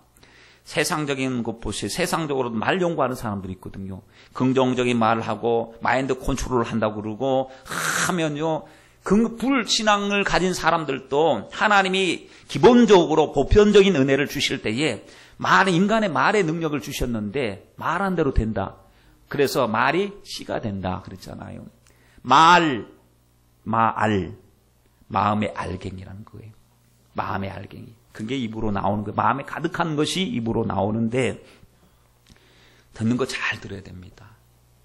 세상적인 것 보세요. 세상적으로도 말 연구하는 사람들이 있거든요. 긍정적인 말을 하고 마인드 컨트롤을 한다고 그러고 하면요. 불신앙을 가진 사람들도 하나님이 기본적으로 보편적인 은혜를 주실 때에 인간의 말의 능력을 주셨는데 말한 대로 된다. 그래서 말이 씨가 된다 그랬잖아요. 마음의 알갱이라는 거예요. 마음의 알갱이. 그게 입으로 나오는 거예요. 마음에 가득한 것이 입으로 나오는데 듣는 거 잘 들어야 됩니다.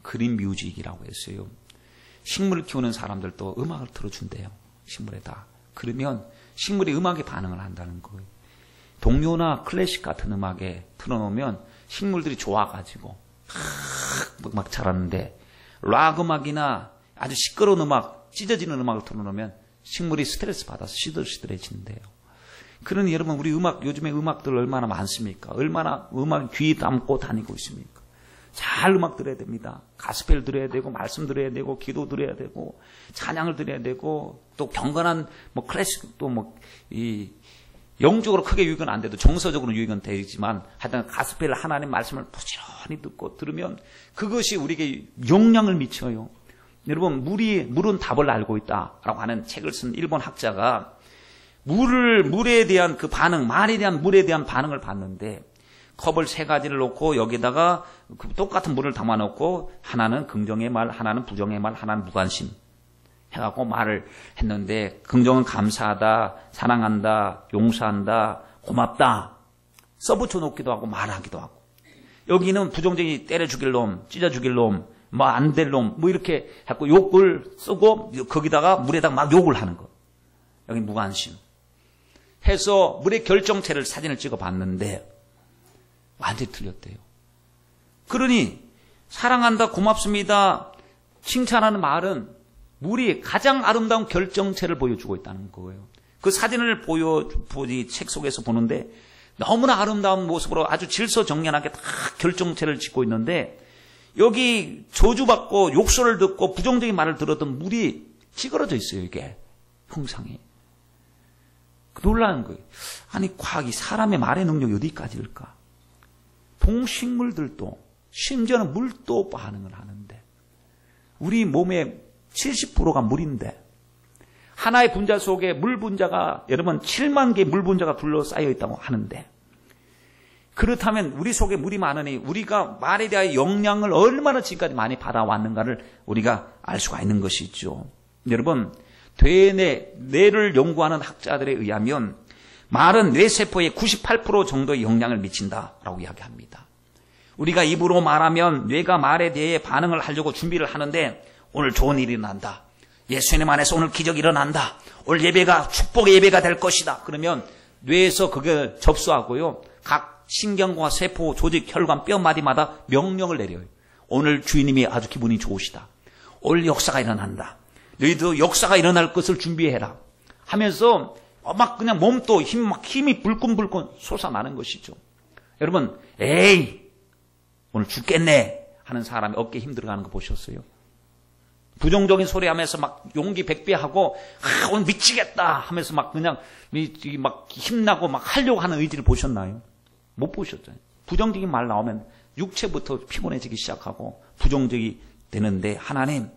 그린 뮤직이라고 했어요. 식물을 키우는 사람들도 음악을 틀어준대요. 식물에다. 그러면 식물이 음악에 반응을 한다는 거예요. 동요나 클래식 같은 음악에 틀어놓으면 식물들이 좋아가지고 막 자라는데 락 음악이나 아주 시끄러운 음악, 찢어지는 음악을 틀어놓으면 식물이 스트레스 받아서 시들시들해진대요. 그러니 여러분, 우리 요즘에 음악들 얼마나 많습니까? 얼마나 음악 귀 담고 다니고 있습니까? 잘 음악 들어야 됩니다. 가스펠 들어야 되고, 말씀 들어야 되고, 기도 들어야 되고, 찬양을 들어야 되고, 또 경건한 클래식도 영적으로 크게 유익은 안 돼도 정서적으로 유익은 되지만 하여튼 가스펠 하나님 말씀을 부지런히 듣고 들으면 그것이 우리에게 영향을 미쳐요. 여러분, 물은 답을 알고 있다라고 하는 책을 쓴 일본 학자가 물에 대한 그 반응, 말에 대한 물에 대한 반응을 봤는데 컵을 3가지를 놓고 여기다가 똑같은 물을 담아놓고 하나는 긍정의 말, 하나는 부정의 말, 하나는 무관심 해갖고 말을 했는데 긍정은 감사하다, 사랑한다, 용서한다, 고맙다 써붙여 놓기도 하고 말하기도 하고, 여기는 부정적인 때려 죽일 놈, 찢어 죽일 놈, 안 될 놈 이렇게 해갖고 욕을 쓰고 거기다가 물에다가 막 욕을 하는 거. 여기 무관심 해서 물의 결정체를 사진을 찍어 봤는데 완전히 틀렸대요. 그러니 사랑한다, 고맙습니다, 칭찬하는 말은 물이 가장 아름다운 결정체를 보여주고 있다는 거예요. 그 사진을 책 속에서 보는데 너무나 아름다운 모습으로 아주 질서정연하게 다 결정체를 짓고 있는데 여기 저주받고 욕설을 듣고 부정적인 말을 들었던 물이 찌그러져 있어요. 이게 형상이. 놀라는 거예요. 아니, 과학이 사람의 말의 능력이 어디까지일까? 동식물들도 심지어는 물도 반응을 하는데 우리 몸의 70%가 물인데 하나의 분자 속에 물 분자가 여러분 7만 개의 물 분자가 둘러싸여 있다고 하는데, 그렇다면 우리 속에 물이 많으니 우리가 말에 대한 영향을 얼마나 지금까지 많이 받아왔는가를 우리가 알 수가 있는 것이죠. 여러분, 뇌를 연구하는 학자들에 의하면 말은 뇌세포의 98% 정도의 영향을 미친다라고 이야기합니다. 우리가 입으로 말하면 뇌가 말에 대해 반응을 하려고 준비를 하는데 오늘 좋은 일이 일어난다, 예수님 안에서 오늘 기적이 일어난다, 오늘 예배가 축복의 예배가 될 것이다, 그러면 뇌에서 그게 접수하고요, 각 신경과 세포, 조직, 혈관, 뼈 마디마다 명령을 내려요. 오늘 주인님이 아주 기분이 좋으시다, 오늘 역사가 일어난다, 너희도 역사가 일어날 것을 준비해라 하면서 막 그냥 몸도 힘이 불끈불끈 솟아나는 것이죠. 여러분, 에이 오늘 죽겠네 하는 사람이 어깨에 힘 들어가는 거 보셨어요? 부정적인 소리 하면서 막 용기 백배하고 오늘 미치겠다 하면서 막 그냥 막 힘나고 막 하려고 하는 의지를 보셨나요? 못 보셨잖아요. 부정적인 말 나오면 육체부터 피곤해지기 시작하고 부정적이 되는데, 하나님,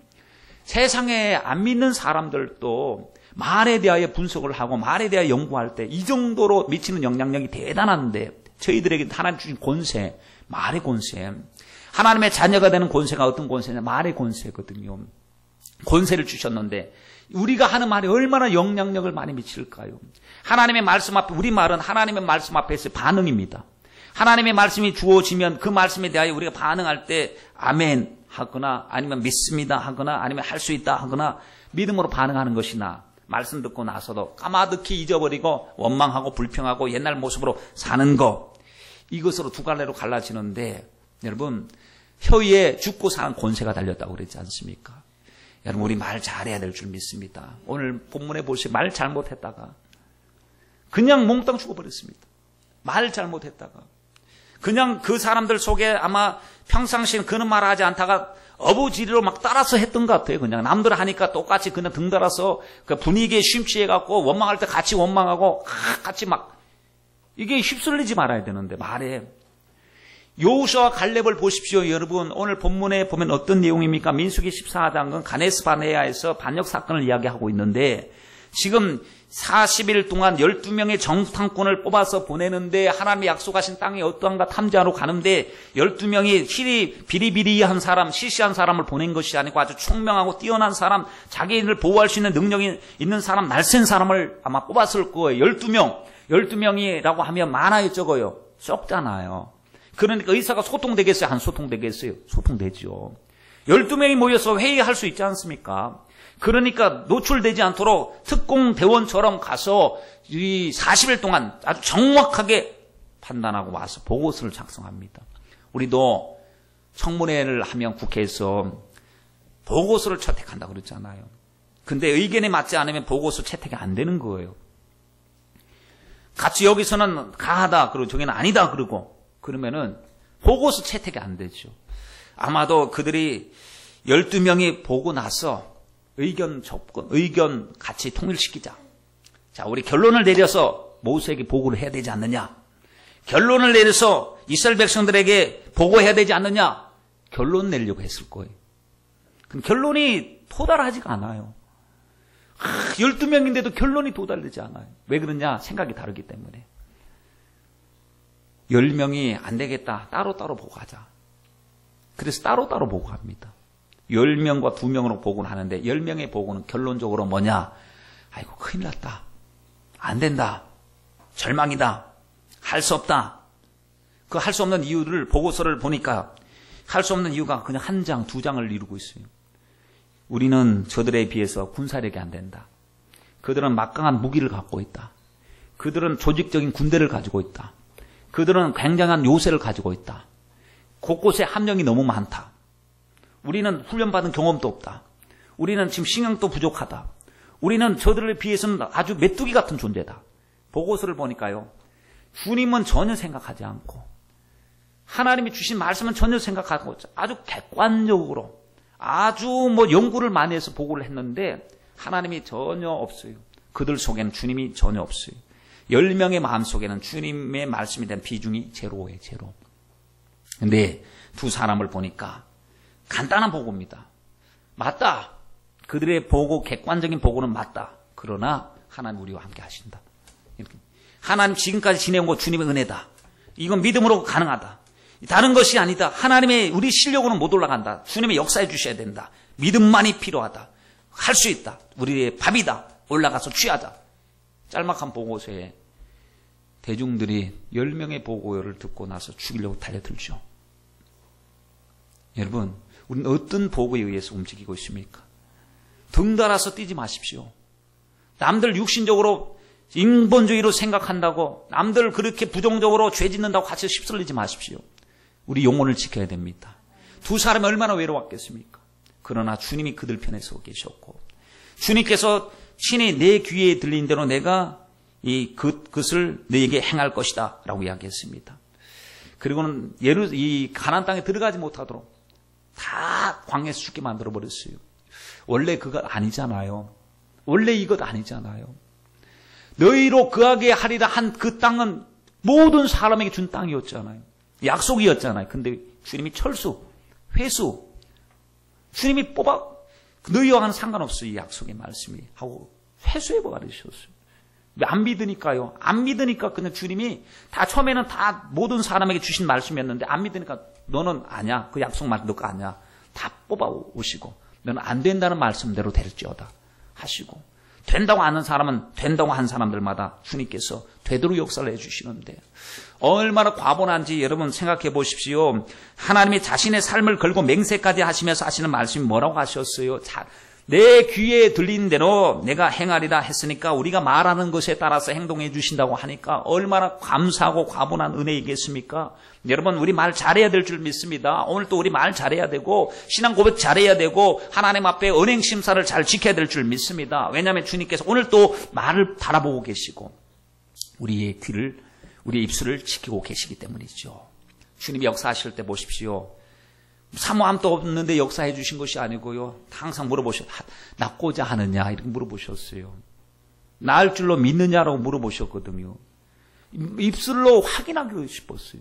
세상에 안 믿는 사람들도 말에 대하여 분석을 하고 말에 대하여 연구할 때 이 정도로 미치는 영향력이 대단한데 저희들에게 하나님 주신 권세, 말의 권세. 하나님의 자녀가 되는 권세가 어떤 권세냐? 말의 권세거든요. 권세를 주셨는데 우리가 하는 말이 얼마나 영향력을 많이 미칠까요? 하나님의 말씀 앞에, 우리 말은 하나님의 말씀 앞에서의 반응입니다. 하나님의 말씀이 주어지면 그 말씀에 대하여 우리가 반응할 때 아멘 하거나 아니면 믿습니다 하거나 아니면 할 수 있다 하거나 믿음으로 반응하는 것이나 말씀 듣고 나서도 까마득히 잊어버리고 원망하고 불평하고 옛날 모습으로 사는 것, 이것으로 두 갈래로 갈라지는데, 여러분 혀에 죽고 사는 권세가 달렸다고 그랬지 않습니까? 여러분 우리 말 잘해야 될 줄 믿습니다. 오늘 본문에 보시면 말 잘못했다가 그냥 몽땅 죽어버렸습니다. 말 잘못했다가 그냥 그 사람들 속에 아마 평상시에 그런 말 하지 않다가 어부지리로 막 따라서 했던 것 같아요. 그냥 남들 하니까 똑같이 그냥 등 달아서 그 분위기에 심취해갖고 원망할 때 같이 원망하고 같이 막, 이게 휩쓸리지 말아야 되는데 말에. 여호수아와 갈렙을 보십시오. 여러분 오늘 본문에 보면 어떤 내용입니까? 민수기 14장은 가데스 바네아에서 반역 사건을 이야기하고 있는데, 지금 40일 동안 12명의 정탐꾼을 뽑아서 보내는데 하나님이 약속하신 땅이 어떠한가 탐지하러 가는데 12명이 힐이 비리비리한 사람, 시시한 사람을 보낸 것이 아니고 아주 총명하고 뛰어난 사람, 자기를 보호할 수 있는 능력이 있는 사람, 날쌘 사람을 아마 뽑았을 거예요. 12명이라고 하면 많아요, 적어요? 적잖아요. 그러니까 의사가 소통되겠어요? 안 소통되겠어요? 소통되죠. 12명이 모여서 회의할 수 있지 않습니까? 그러니까 노출되지 않도록 특공대원처럼 가서 이 40일 동안 아주 정확하게 판단하고 와서 보고서를 작성합니다. 우리도 청문회를 하면 국회에서 보고서를 채택한다고 그랬잖아요. 근데 의견에 맞지 않으면 보고서 채택이 안 되는 거예요. 같이 여기서는 가하다 그러고 저기는 아니다 그러고 그러면은 보고서 채택이 안 되죠. 아마도 그들이 12명이 보고 나서 의견 접근, 의견 같이 통일시키자. 자, 우리 결론을 내려서 모세에게 보고를 해야 되지 않느냐? 결론을 내려서 이스라엘 백성들에게 보고해야 되지 않느냐? 결론 내려고 했을 거예요. 근데 결론이 도달하지가 않아요. 12명인데도 결론이 도달되지 않아요. 왜 그러냐? 생각이 다르기 때문에. 10명이 안 되겠다. 따로따로 보고하자. 그래서 따로따로 보고합니다. 10명과 2명으로 보고는 하는데 10명의 보고는 결론적으로 뭐냐? 아이고 큰일 났다. 안 된다. 절망이다. 할 수 없다. 그 할 수 없는 이유를 보고서를 보니까 할 수 없는 이유가 그냥 한 장, 두 장을 이루고 있어요. 우리는 저들에 비해서 군사력이 안 된다. 그들은 막강한 무기를 갖고 있다. 그들은 조직적인 군대를 가지고 있다. 그들은 굉장한 요새를 가지고 있다. 곳곳에 함정이 너무 많다. 우리는 훈련받은 경험도 없다. 우리는 지금 신경도 부족하다. 우리는 저들에 비해서는 아주 메뚜기 같은 존재다. 보고서를 보니까요. 주님은 전혀 생각하지 않고 하나님이 주신 말씀은 전혀 생각하고 아주 객관적으로 아주 연구를 많이 해서 보고를 했는데 하나님이 전혀 없어요. 그들 속에는 주님이 전혀 없어요. 10명의 마음속에는 주님의 말씀에 대한 비중이 제로예요. 제로. 근데 두 사람을 보니까 간단한 보고입니다. 맞다. 그들의 보고, 객관적인 보고는 맞다. 그러나 하나님 우리와 함께 하신다. 이렇게. 하나님 지금까지 지내온 거 주님의 은혜다. 이건 믿음으로 가능하다. 다른 것이 아니다. 하나님의 우리 실력으로는 못 올라간다. 주님의 역사해 주셔야 된다. 믿음만이 필요하다. 할 수 있다. 우리의 밥이다. 올라가서 취하자. 짤막한 보고서에 대중들이 10명의 보고를 듣고 나서 죽이려고 달려들죠. 여러분, 우리는 어떤 보고에 의해서 움직이고 있습니까? 등 달아서 뛰지 마십시오. 남들 육신적으로 인본주의로 생각한다고 남들 그렇게 부정적으로 죄 짓는다고 같이 휩쓸리지 마십시오. 우리 영혼을 지켜야 됩니다. 두 사람이 얼마나 외로웠겠습니까? 그러나 주님이 그들 편에 서 계셨고 주님께서 친히 내 귀에 들린 대로 내가 그것을 너에게 행할 것이다 라고 이야기했습니다. 그리고는 이 가나안 땅에 들어가지 못하도록 다 광야에서 죽게 만들어버렸어요. 원래 그것 아니잖아요. 원래 이것 아니잖아요. 너희로 거하게 하리라 한 그 땅은 모든 사람에게 준 땅이었잖아요. 약속이었잖아요. 근데 주님이 철수, 회수, 주님이 너희와는 상관없어요. 이 약속의 말씀이 하고 회수해버리셨어요. 왜 안 믿으니까요. 안 믿으니까 그냥 주님이 다 처음에는 다 모든 사람에게 주신 말씀이었는데 안 믿으니까 너는 아니야. 그 약속 말씀 너가 아니야. 다 뽑아 오시고 너는 안 된다는 말씀대로 될지어다 하시고 된다고 아는 사람은 된다고 한 사람들마다 주님께서 되도록 역사를 해주시는데 얼마나 과분한지 여러분 생각해 보십시오. 하나님이 자신의 삶을 걸고 맹세까지 하시면서 하시는 말씀이 뭐라고 하셨어요? 내 귀에 들리는 대로 내가 행하리라 했으니까 우리가 말하는 것에 따라서 행동해 주신다고 하니까 얼마나 감사하고 과분한 은혜이겠습니까? 여러분 우리 말 잘해야 될 줄 믿습니다. 오늘 또 우리 말 잘해야 되고 신앙 고백 잘해야 되고 하나님 앞에 은행 심사를 잘 지켜야 될 줄 믿습니다. 왜냐하면 주님께서 오늘 또 말을 달아보고 계시고 우리의 귀를 우리의 입술을 지키고 계시기 때문이죠. 주님이 역사하실 때 보십시오. 사모 아무도 없는데 역사해 주신 것이 아니고요. 항상 물어보셨어요. 낳고자 하느냐 이렇게 물어보셨어요. 낳을 줄로 믿느냐라고 물어보셨거든요. 입술로 확인하고 싶었어요.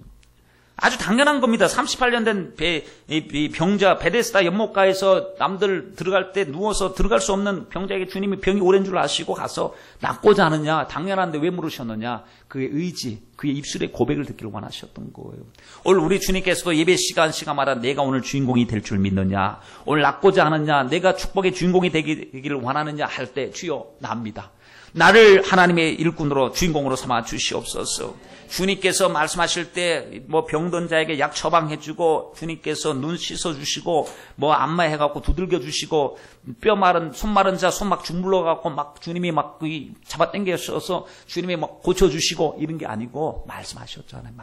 아주 당연한 겁니다. 38년 된 병자 베데스다 연못가에서 남들 들어갈 때 누워서 들어갈 수 없는 병자에게 주님이 병이 오랜 줄 아시고 가서 낳고자 하느냐 당연한데 왜 물으셨느냐. 그의 의지, 그의 입술의 고백을 듣기를 원하셨던 거예요. 오늘 우리 주님께서도 예배 시간마다 내가 오늘 주인공이 될 줄 믿느냐, 오늘 낳고자 하느냐, 내가 축복의 주인공이 되기를 원하느냐 할 때 주여 납니다. 나를 하나님의 일꾼으로 주인공으로 삼아 주시옵소서. 주님께서 말씀하실 때 뭐 병든 자에게 약 처방해주고 주님께서 눈 씻어주시고 뭐 안마해갖고 두들겨 주시고 뼈 마른 손 마른 자 손 막 주물러갖고 막 주님이 막 잡아 당겨서 주님이 막 고쳐주시고 이런 게 아니고 말씀하셨잖아요.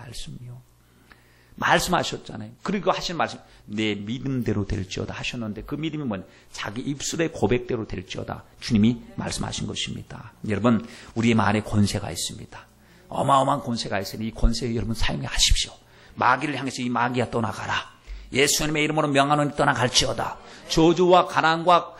말씀하셨잖아요. 그리고 하신 말씀 내 믿음대로 될지어다 하셨는데 그 믿음이 뭐냐? 자기 입술의 고백대로 될지어다 주님이 말씀하신 것입니다. 여러분 우리의 말에 권세가 있습니다. 어마어마한 권세가 있으니 이 권세 여러분 사용하십시오. 마귀를 향해서 이 마귀야 떠나가라. 예수님의 이름으로 명하노니 떠나갈지어다. 저주와 가난과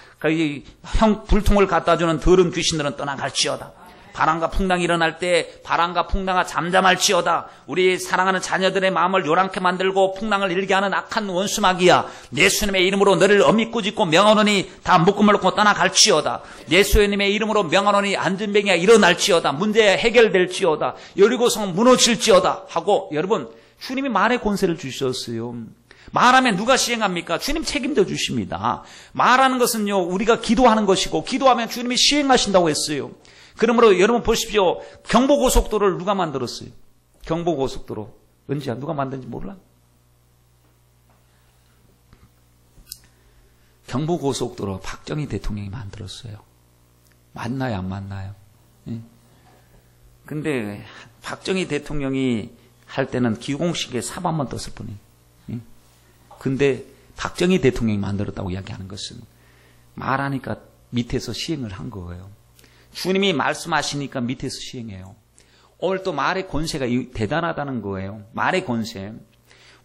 불통을 갖다주는 더러운 귀신들은 떠나갈지어다. 바람과 풍랑이 일어날 때 바람과 풍랑아 잠잠할지어다. 우리 사랑하는 자녀들의 마음을 요란케 만들고 풍랑을 일게 하는 악한 원수 마귀야. 예수님의 이름으로 너를 엄히 꾸짖고 명하노니 다 묶음을 놓고 떠나갈지어다. 예수님의 이름으로 명하노니 안전병이야 일어날지어다. 문제야 해결될지어다. 여리고성 무너질지어다 하고 여러분 주님이 말의 권세를 주셨어요. 말하면 누가 시행합니까? 주님 책임져 주십니다. 말하는 것은요 우리가 기도하는 것이고 기도하면 주님이 시행하신다고 했어요. 그러므로 여러분 보십시오. 경부고속도로를 누가 만들었어요? 경부고속도로. 은지야 누가 만든지 몰라? 경부고속도로 박정희 대통령이 만들었어요. 맞나요? 안 맞나요? 예? 근데 박정희 대통령이 할 때는 기공식에 사반만 떴을 뿐이에요. 예? 근데 박정희 대통령이 만들었다고 이야기하는 것은 말하니까 밑에서 시행을 한 거예요. 주님이 말씀하시니까 밑에서 시행해요. 오늘 또 말의 권세가 대단하다는 거예요. 말의 권세.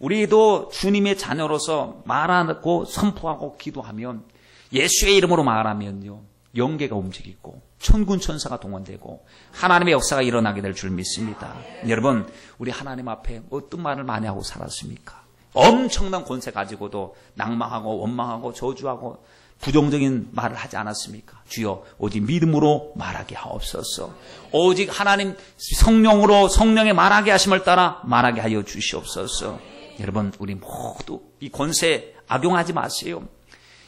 우리도 주님의 자녀로서 말하고 선포하고 기도하면 예수의 이름으로 말하면요. 영계가 움직이고 천군 천사가 동원되고 하나님의 역사가 일어나게 될 줄 믿습니다. 여러분 우리 하나님 앞에 어떤 말을 많이 하고 살았습니까? 엄청난 권세 가지고도 낭망하고 원망하고 저주하고 부정적인 말을 하지 않았습니까? 주여 오직 믿음으로 말하게 하옵소서. 오직 하나님 성령으로 성령의 말하게 하심을 따라 말하게 하여 주시옵소서. 여러분 우리 모두 이 권세 악용하지 마세요.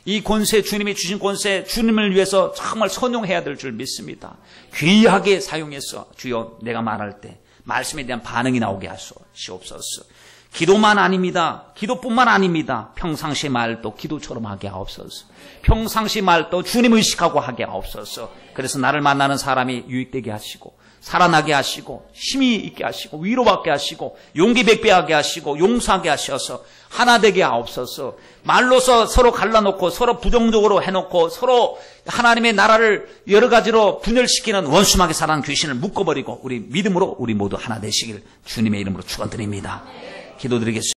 이 권세 주님이 주신 권세 주님을 위해서 정말 선용해야 될 줄 믿습니다. 귀하게 사용해서 주여 내가 말할 때 말씀에 대한 반응이 나오게 하시옵소서. 기도만 아닙니다. 기도뿐만 아닙니다. 평상시 말도 기도처럼 하게 하옵소서. 평상시 말도 주님 의식하고 하게 하옵소서. 그래서 나를 만나는 사람이 유익되게 하시고 살아나게 하시고 힘이 있게 하시고 위로받게 하시고 용기 백배하게 하시고 용서하게 하셔서 하나 되게 하옵소서. 말로서 서로 갈라놓고 서로 부정적으로 해놓고 서로 하나님의 나라를 여러 가지로 분열시키는 원수막에 살아난 귀신을 묶어버리고 우리 믿음으로 우리 모두 하나 되시길 주님의 이름으로 축원드립니다. 기도드리겠습니다.